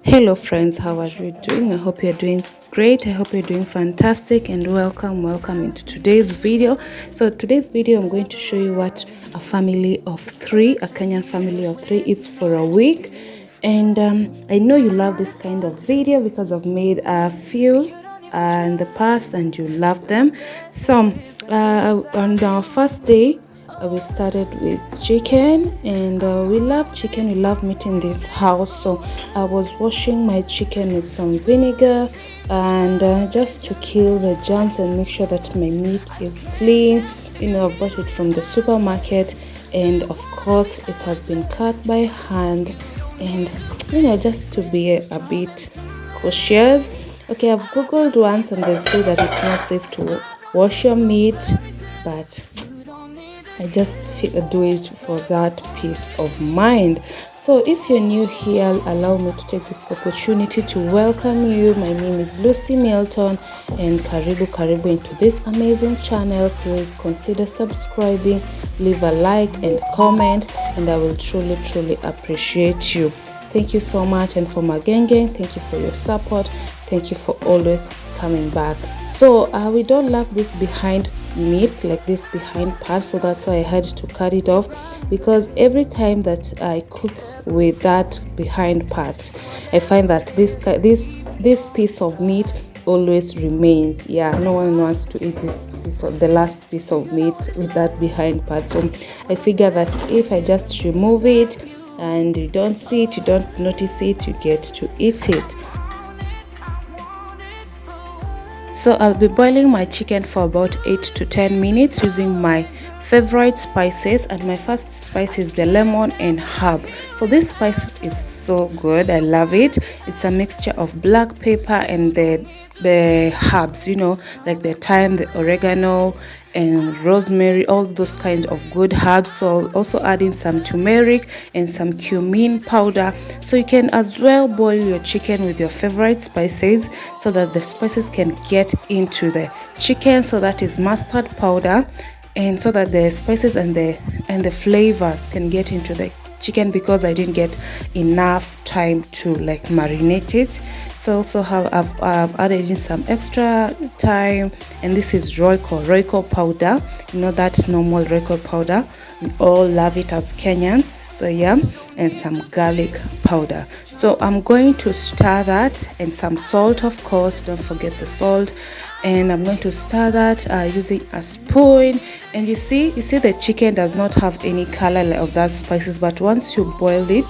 Hello friends, how are you doing? I hope you're doing great. I hope you're doing fantastic, and welcome into today's video. So today's video I'm going to show you what a family of three, a Kenyan family of three eats for a week. And I know you love this kind of video because I've made a few in the past and you love them. So on our first day, we started with chicken, and we love chicken, we love meat in this house. So I was washing my chicken with some vinegar, and just to kill the germs and make sure that my meat is clean. I bought it from the supermarket, and of course it has been cut by hand, and just to be a bit cautious. Okay, I've googled once and they say that it's not safe to wash your meat, but I just do it for that peace of mind. So if you're new here, allow me to take this opportunity to welcome you. My name is Lucy Milton, and karibu into this amazing channel. Please consider subscribing, leave a like and comment, and I will truly appreciate you. Thank you so much. And for my gang, thank you for your support. Thank you for always coming back. So we don't love this behind meat, like this behind part, so that's why I had to cut it off, because every time that I cook with that behind part, I find that this piece of meat always remains. Yeah, no one wants to eat this piece of the last piece of meat with that behind part. So I figure that if I just remove it and you don't see it, you don't notice it, you get to eat it. So I'll be boiling my chicken for about 8 to 10 minutes using my favorite spices, and my first spice is the lemon and herb. So this spice is so good, I love it. It's a mixture of black pepper and the herbs, like the thyme, the oregano and rosemary, all those kinds of good herbs. So I'll also add in some turmeric and some cumin powder. So you can as well boil your chicken with your favorite spices so that the spices can get into the chicken. So that is mustard powder, and so that the spices and the flavors can get into the chicken, because I didn't get enough time to like marinate it. So also I've added in some extra time, and this is Royco powder, that normal Royco powder. We all love it as Kenyans. So yeah, and some garlic powder. So I'm going to stir that, and some salt, of course, don't forget the salt. And I'm going to stir that using a spoon. And you see the chicken does not have any color of that spices, but once you boil it,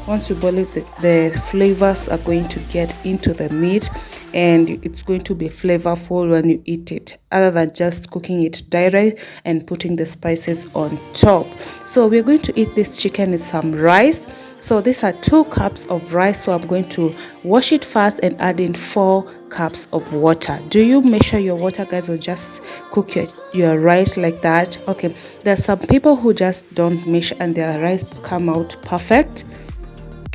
the flavors are going to get into the meat, and it's going to be flavorful when you eat it, other than just cooking it direct and putting the spices on top. So we're going to eat this chicken with some rice. So these are 2 cups of rice. So I'm going to wash it first and add in 4 cups of water. Do you measure your water, guys, or just cook your rice like that? Okay, there's some people who just don't measure and their rice come out perfect,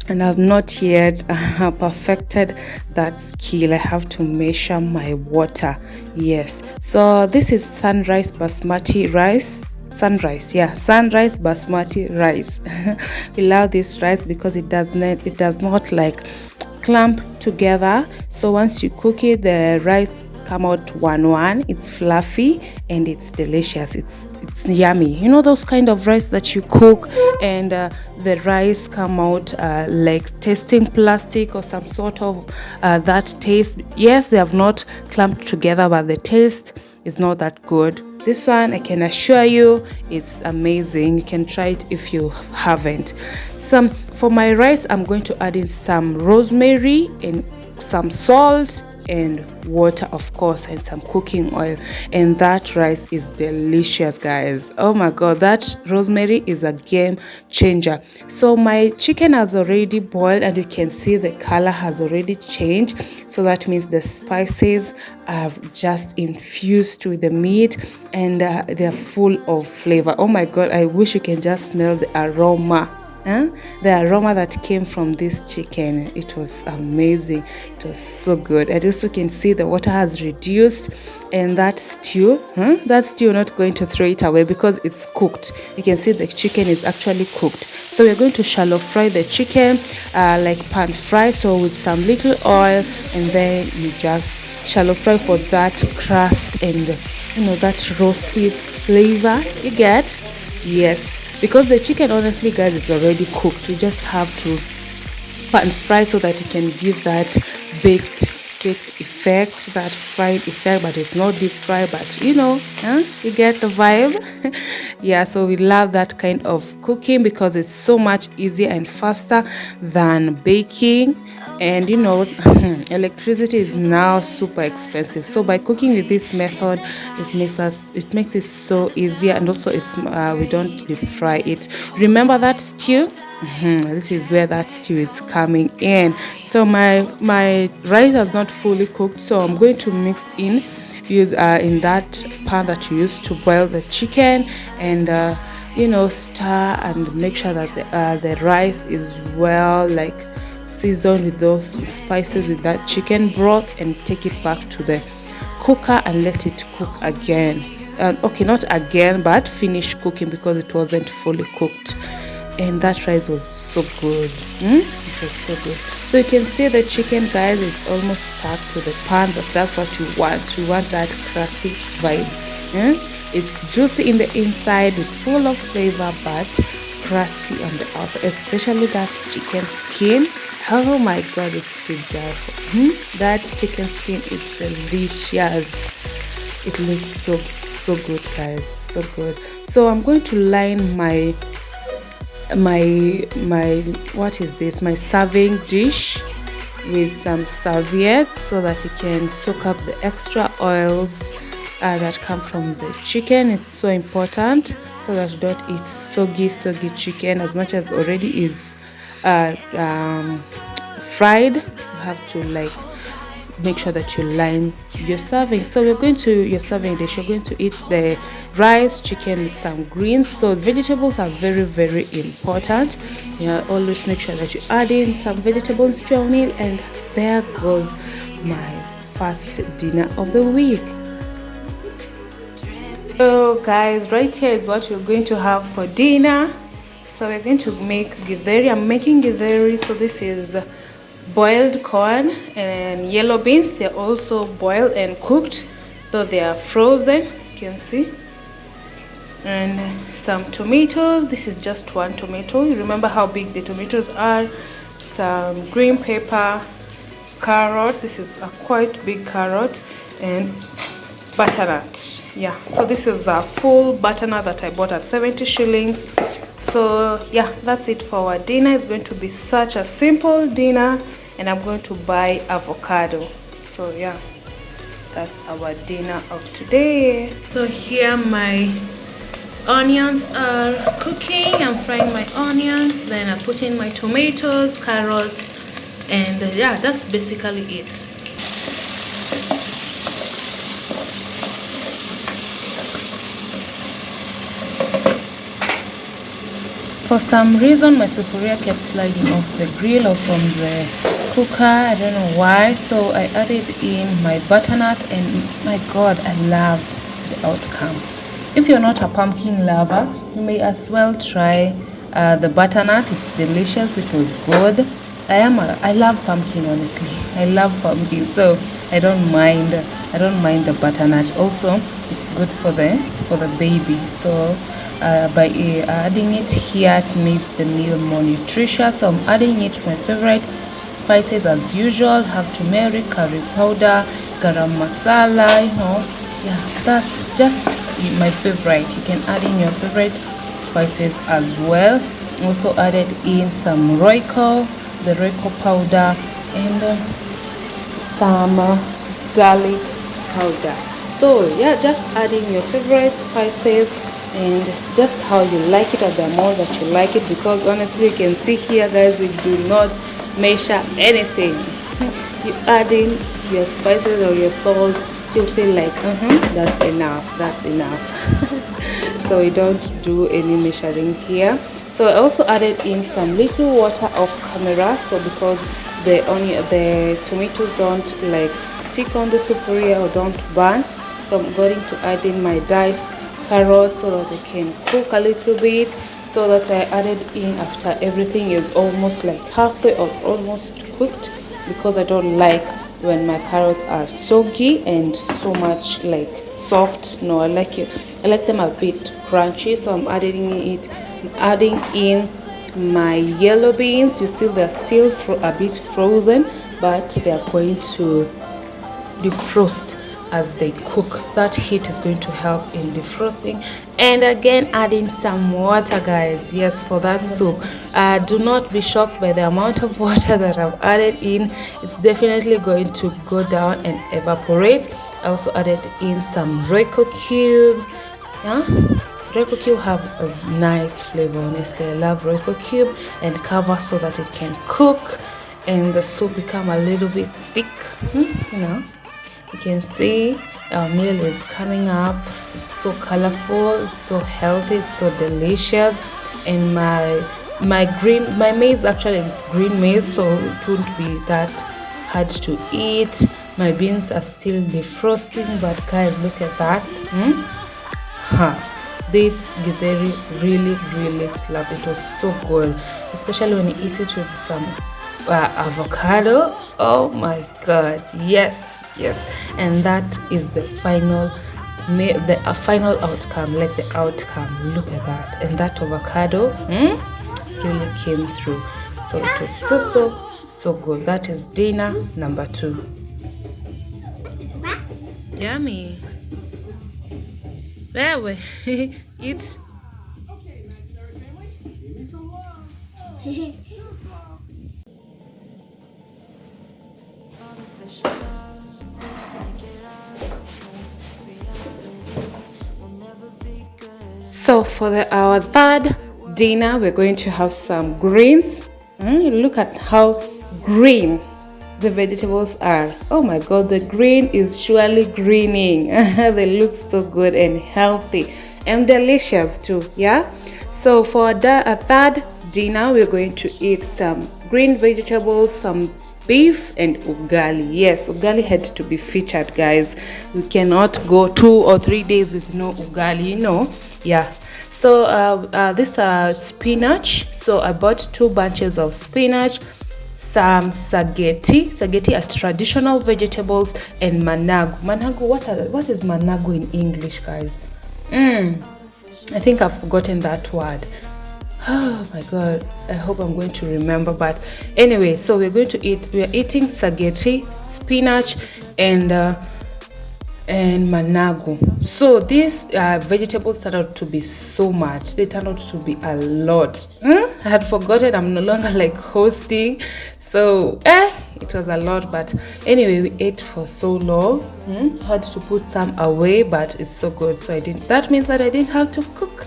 and I've not yet perfected that skill. I have to measure my water. Yes, so this is sunrise basmati rice. Sunrise basmati rice. We love this rice because it does not like clump together. So once you cook it, the rice come out one. It's fluffy and it's delicious. It's yummy. Those kind of rice that you cook and the rice come out like tasting plastic or some sort of that taste. Yes, they have not clumped together, but the taste is not that good. This one, I can assure you, it's amazing. You can try it if you haven't. For my rice, I'm going to add in some rosemary and some salt and water, of course, and some cooking oil, and that rice is delicious, guys. Oh my god, that rosemary is a game changer. So my chicken has already boiled, and you can see the color has already changed. So that means the spices are just infused with the meat, and they're full of flavor. Oh my god, I wish you can just smell the aroma. The aroma that came from this chicken, it was amazing. It was so good. And also can see the water has reduced, and that stew, not going to throw it away because it's cooked. You can see the chicken is actually cooked. So we're going to shallow fry the chicken, like pan fry, so with some little oil, and then you just shallow fry for that crust and that roasty flavor you get. Yes, because the chicken, honestly guys, is already cooked. You just have to pan fry so that it can give that baked effect, that fried effect, but it's not deep fry, but you get the vibe. Yeah, so we love that kind of cooking because it's so much easier and faster than baking. And electricity is now super expensive, so by cooking with this method, it makes it so easier, and also it's we don't deep fry it. Remember that stew? This is where that stew is coming in. So my rice is not fully cooked, so I'm going to mix in that pan that you use to boil the chicken, and stir and make sure that the rice is well seasoned with those spices with that chicken broth, and take it back to the cooker and let it cook again. Okay, not again, but finish cooking because it wasn't fully cooked. And that rice was so good. It was so good. So you can see the chicken, guys, it's almost stuck to the pan, but that's what you want. You want that crusty vibe. It's juicy in the inside with full of flavor, but crusty on the outside, especially that chicken skin. Oh my god, it's to die for. That chicken skin is delicious. It looks so good, guys, so good. So I'm going to line my what is this, my serving dish with some serviettes so that it can soak up the extra oils that come from the chicken. It's so important so that you don't eat soggy chicken. As much as already is fried, you have to make sure that you line your serving. So we're going to your serving dish, you're going to eat the rice, chicken with some greens. So vegetables are very important. Always make sure that you add in some vegetables to your meal. And there goes my first dinner of the week. So guys, right here is what we're going to have for dinner. So we're going to make githeri. I'm making githeri. So this is boiled corn and yellow beans. They're also boiled and cooked, though they are frozen, you can see. And some tomatoes. This is just one tomato. You remember how big the tomatoes are. Some green pepper, carrot. This is a quite big carrot, and butternut. Yeah, so this is a full butternut that I bought at 70 shillings. So yeah, that's it for our dinner. It's going to be such a simple dinner, and I'm going to buy avocado. So yeah, that's our dinner of today. So here my onions are cooking. I'm frying my onions, then I put in my tomatoes, carrots, and yeah, that's basically it. For some reason, my sufuria kept sliding off the grill or from the cooker. I don't know why. So I added in my butternut, and my god, I loved the outcome. If you're not a pumpkin lover, you may as well try the butternut. It's delicious. It was good. I love pumpkin, honestly. I love pumpkin, so I don't mind the butternut. Also, it's good for the baby. So by adding it here, it makes the meal more nutritious. So I'm adding it my favorite spices as usual. Have turmeric, curry powder, garam masala. Yeah, that's just my favorite. You can add in your favorite spices as well. Also added in some Royco, the Royco powder, and some garlic powder. So yeah, just adding your favorite spices and just how you like it, at the amount that you like it, because honestly you can see here, guys, we do not measure anything. You add in your spices or your salt, you'll feel like that's enough. So we don't do any measuring here. So I also added in some little water off camera, so because the tomatoes don't like stick on the sufuria or don't burn. So I'm going to add in my diced carrots so that they can cook a little bit. So that I added in after everything is almost like halfway or almost cooked, because I don't like when my carrots are soggy and so much like soft. No, I like them a bit crunchy. So I'm adding in my yellow beans. You see they're still a bit frozen, but they are going to defrost as they cook. That heat is going to help in defrosting. And again, adding some water, guys. Yes, for that soup. Do not be shocked by the amount of water that I've added in. It's definitely going to go down and evaporate. I also added in some Royco cube. Yeah, Royco cube have a nice flavor. Honestly, I love Royco cube. And cover so that it can cook and the soup become a little bit thick. You know, you can see our meal is coming up. It's so colorful, it's so healthy, it's so delicious. And my maize, actually it's green maize, so it won't be that hard to eat. My beans are still defrosting, but guys, look at that. This githeri really slapped. It was so good, especially when you eat it with some avocado. Oh my god, yes. And that is the final outcome. Like the outcome, look at that. And that avocado really came through. So it was so good. That is dinner number 2. Yummy. There we eat. So for our third dinner, we're going to have some greens. Look at how green the vegetables are. Oh my god, the green is surely greening. They look so good and healthy and delicious too. Yeah, so for a third dinner, we're going to eat some green vegetables, some beef and ugali. Yes, ugali had to be featured, guys. We cannot go 2 or 3 days with no ugali, you know. Yeah, so this spinach. So I bought 2 bunches of spinach, some sageti are traditional vegetables, and managu. What is managu in English, guys? I think I've forgotten that word. Oh my god, I hope I'm going to remember. But anyway, so we're eating sageti, spinach, and managu. So these vegetables turned out to be so much. They turned out to be a lot. I had forgotten I'm no longer like hosting, so it was a lot. But anyway, we ate for so long. Had to put some away, but it's so good. So that means that I didn't have to cook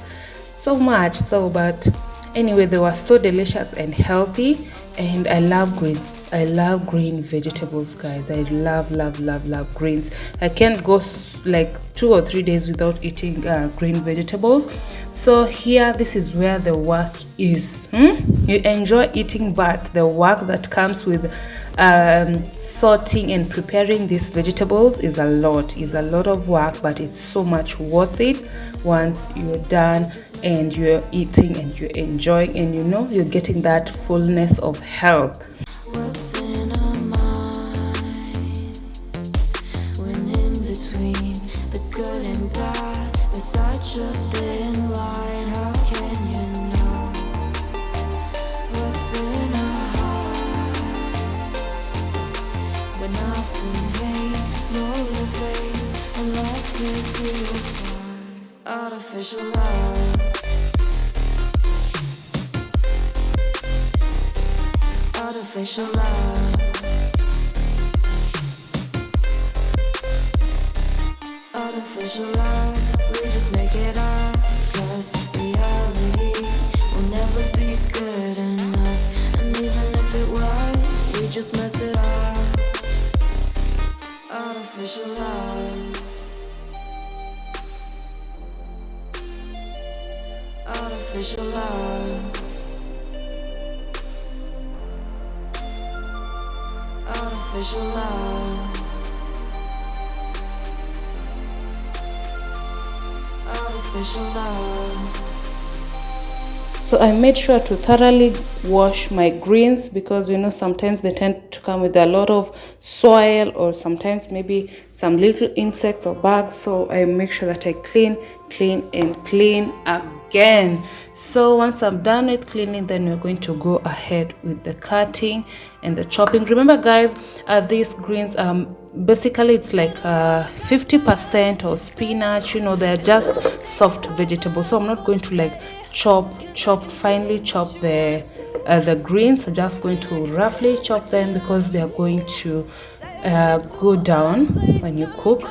so much. So but anyway, they were so delicious and healthy, and I love greens. I love green vegetables, guys. I love greens. I can't go like 2 or 3 days without eating green vegetables. So here, this is where the work is. You enjoy eating, but the work that comes with sorting and preparing these vegetables is a lot. It's a lot of work, but it's so much worth it once you're done and you're eating and you're enjoying, and you know you're getting that fullness of health. What's in our mind when in between the good and bad? There's such a thin line. How can you know what's in our heart when often hate motivates and love tears you apart? Artificial love. Artificial love. Artificial love. We just make it up, 'cause reality will never be good enough. And even if it was, we just mess it up. Artificial love. Artificial love. artificial love, artificial love. So I made sure to thoroughly wash my greens because you know sometimes they tend to come with a lot of soil or sometimes maybe some little insects or bugs. So I make sure that I clean and clean again. So once I'm done with cleaning, then we're going to go ahead with the cutting and the chopping. Remember guys, these greens basically it's like 50% or spinach, you know, they're just soft vegetables. So I'm not going to like finely chop the greens. I'm just going to roughly chop them because they are going to go down when you cook.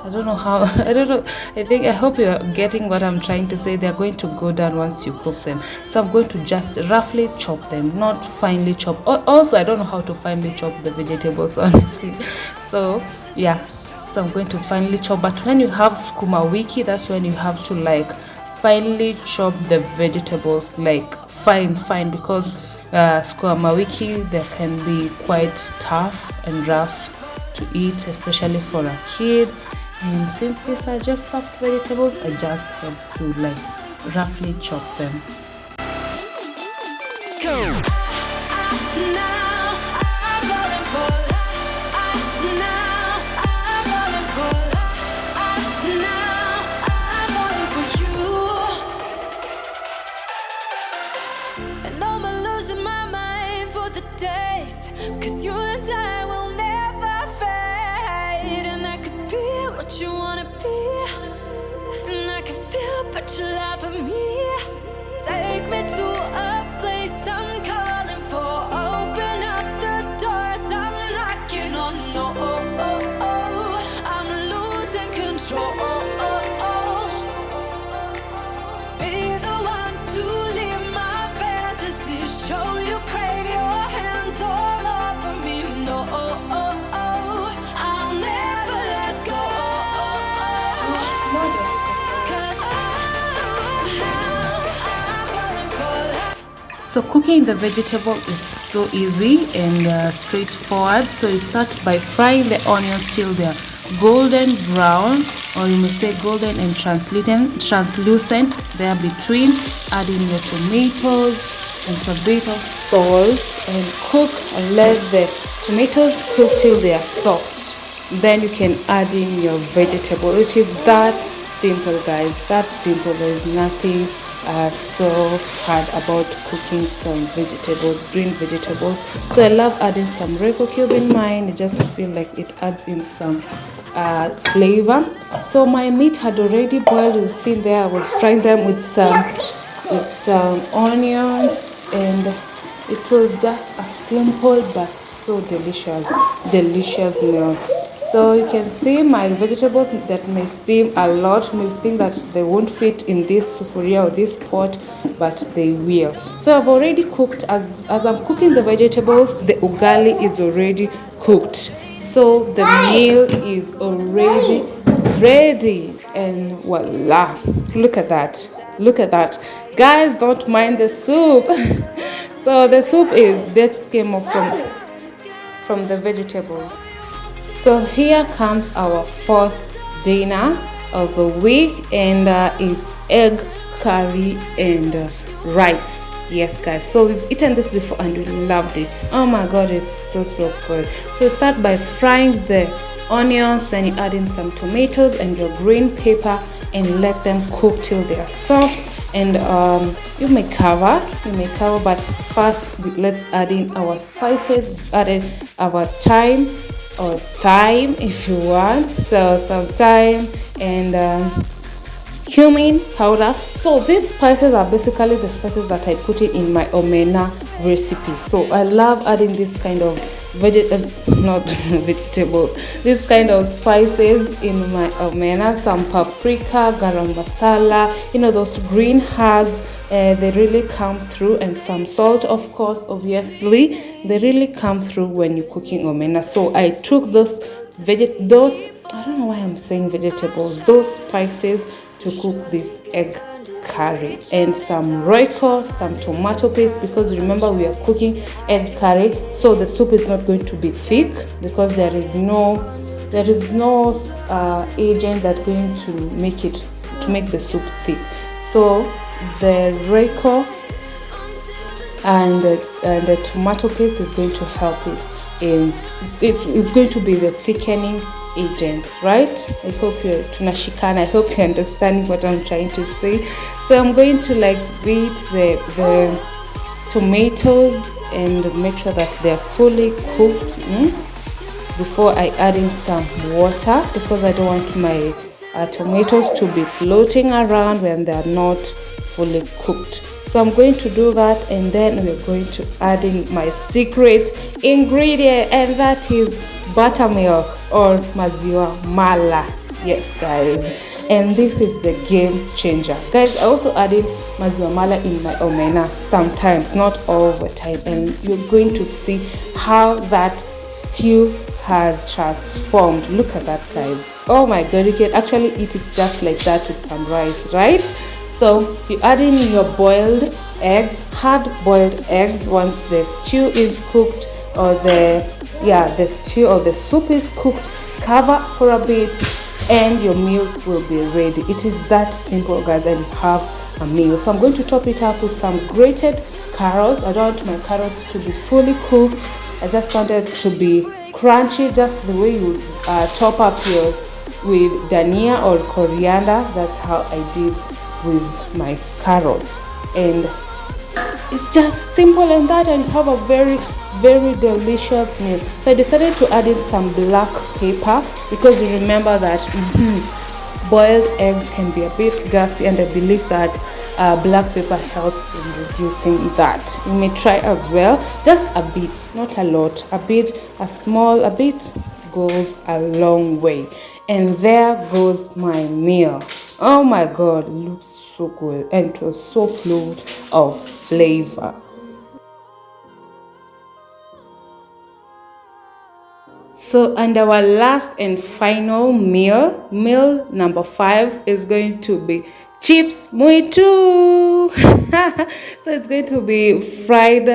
I don't know how. I don't know. I hope you're getting what I'm trying to say. They're going to go down once you cook them. So I'm going to just roughly chop them, not finely chop. Also, I don't know how to finely chop the vegetables, honestly. So yeah, so I'm going to finely chop. But when you have sukuma wiki, that's when you have to like finely chop the vegetables, like fine, because sukuma wiki they can be quite tough and rough to eat, especially for a kid. And since these are just soft vegetables, I just have to like roughly chop them. Go. But you love me. Take me to a place I'm calling for. Open up the doors I'm knocking on. No, I'm losing control. Be the one to leave my fantasy. Show you crave your hands all over me. No, I'll never let go. So cooking the vegetable is so easy and straightforward. So you start by frying the onions till they're golden brown, or you may say golden and translucent there between, adding your tomatoes and some bit of salt and cook and let the tomatoes cook till they are soft. Then you can add in your vegetable, which is that simple guys, that simple. There is nothing so hard about cooking some vegetables, green vegetables. So I love adding some Royco cube in mine. I just feel like it adds in some flavor. So my meat had already boiled. You've seen there I was frying them with some onions, and it was just a simple but so delicious meal. So you can see my vegetables that may seem a lot, may think that they won't fit in this sufuria or this pot, but they will. So I've already cooked, as I'm cooking the vegetables, the ugali is already cooked. So the meal is already ready, and voila, look at that. Guys, don't mind the soup. So the soup that came off from the vegetables. So here comes our fourth dinner of the week, and it's egg curry and rice. Yes guys, so we've eaten this before and we loved it. Oh my god, it's so good. So start by frying the onions, then you add in some tomatoes and your green pepper and let them cook till they are soft. And you may cover, but first let's add in our spices. Added our thyme or thyme if you want, so some thyme and cumin powder. So these spices are basically the spices that I put in my omena recipe. So I love adding this kind of not vegetables, this kind of spices in my omena. Some paprika, garam masala, you know, those green herbs, they really come through, and some salt, of course, obviously they really come through when you're cooking omena. So I took those I don't know why I'm saying vegetables, those spices to cook this egg curry, and some royco, some tomato paste, because remember we are cooking egg curry, so the soup is not going to be thick because there is no agent that's going to make the soup thick. So the royco and the tomato paste is going to help it in it's going to be the thickening agent, right? I hope you're tunashikana. I hope you're understanding what I'm trying to say. So I'm going to like beat the tomatoes and make sure that they're fully cooked before I add in some water, because I don't want my tomatoes to be floating around when they're not fully cooked. So I'm going to do that, and then we're going to add in my secret ingredient, and that is buttermilk or maziwa mala. Yes guys, and this is the game changer guys. I also added maziwa mala in my omena sometimes, not all the time, and you're going to see how that stew has transformed. Look at that guys. Oh my god, you can actually eat it just like that with some rice, right? So you add in your boiled eggs, hard boiled eggs. Once the stew is cooked, or the stew or the soup is cooked, cover for a bit and your meal will be ready. It is that simple guys, and you have a meal. So I'm going to top it up with some grated carrots. I don't want my carrots to be fully cooked. I just want it to be crunchy, just the way you top up your with dania or coriander. That's how I did with my carrots, and it's just simple and that, and have a very delicious meal. So I decided to add in some black pepper, because you remember that boiled eggs can be a bit gassy, and I believe that black pepper helps in reducing that. You may try as well, just a bit, not a lot, a bit, a bit goes a long way. And there goes my meal. Oh my god, it looks so good, and it was so full of flavor. So, and our last and final meal number 5 is going to be chips muitu. So it's going to be fries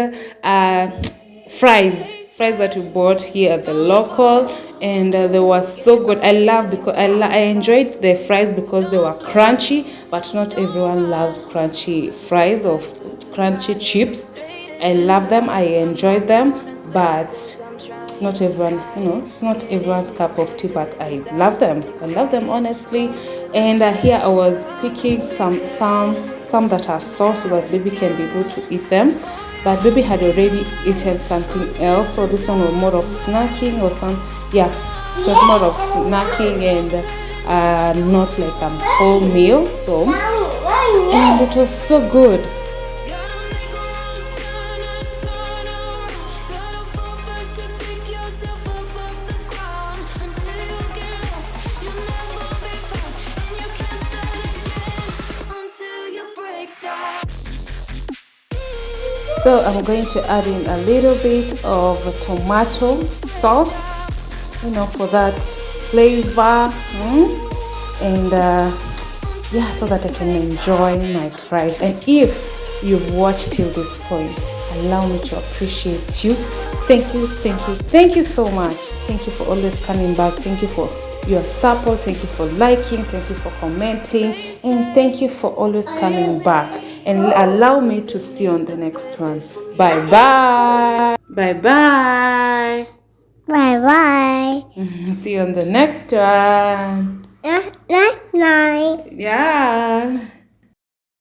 that we bought here at the local, and they were so good. I enjoyed the fries because they were crunchy, but not everyone loves crunchy fries or crunchy chips. I love them, I enjoyed them, but not everyone's cup of tea, but I love them honestly. And here I was picking some that are soft so that baby can be able to eat them, but baby had already eaten something else, so this one was more of snacking or it was more of snacking and not like a whole meal. So, and it was so good. So I'm going to add in a little bit of tomato sauce, for that flavor, and so that I can enjoy my fries. And if you've watched till this point, allow me to appreciate you. Thank you so much. Thank you for always coming back. Thank you for your support. Thank you for liking. Thank you for commenting, and thank you for always coming back. And allow me to see you on the next one. Bye bye. Bye bye. Bye bye. See you on the next one. Night night. Yeah.